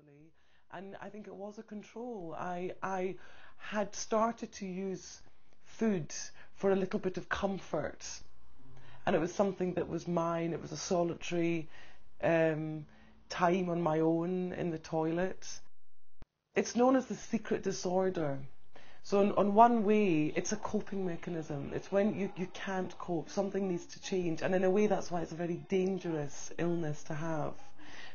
actually, and I think it was a control. I had started to use food for a little bit of comfort, and it was something that was mine. It was a solitary time on my own in the toilet. It's known as the secret disorder. So on one way, it's a coping mechanism. It's when you can't cope, something needs to change. And in a way, that's why it's a very dangerous illness to have.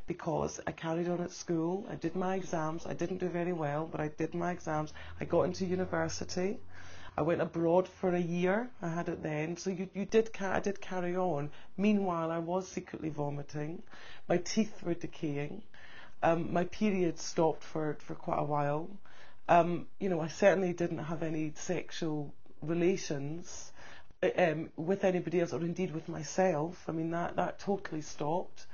Because I carried on at school, I did my exams, I didn't do very well, but I did my exams. I got into university, I went abroad for a year, I had it then. So I did carry on. Meanwhile, I was secretly vomiting, my teeth were decaying, my period stopped for quite a while. You know, I certainly didn't have any sexual relations with anybody else, or indeed with myself. I mean, that totally stopped.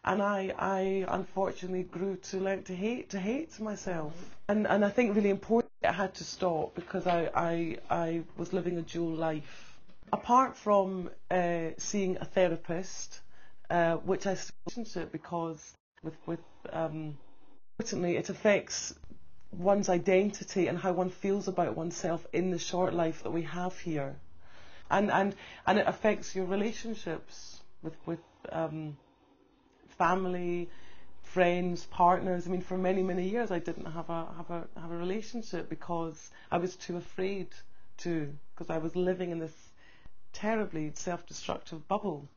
And I unfortunately grew to learn to hate myself. And I think really important it had to stop because I was living a dual life. Apart from seeing a therapist, which I still to because with importantly it affects one's identity and how one feels about oneself in the short life that we have here, and it affects your relationships with family, friends, partners. I mean, for many years I didn't have a relationship because I was too afraid to, because I was living in this terribly self-destructive bubble.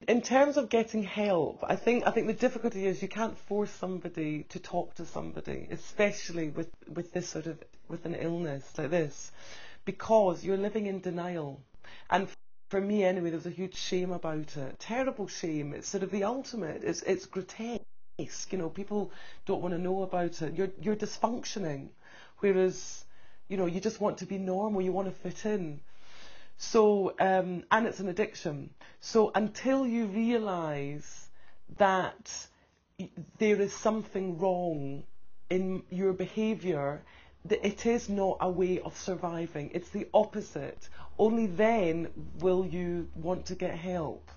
In terms of getting help, I think the difficulty is you can't force somebody to talk to somebody, especially with this sort of, with an illness like this, because you're living in denial. And for me anyway, there was a huge shame about it, terrible shame. It's sort of the ultimate. It's grotesque. You know, people don't want to know about it. You're dysfunctioning, whereas, you know, you just want to be normal. You want to fit in. So, and it's an addiction. So until you realise that there is something wrong in your behaviour, it is not a way of surviving. It's the opposite. Only then will you want to get help.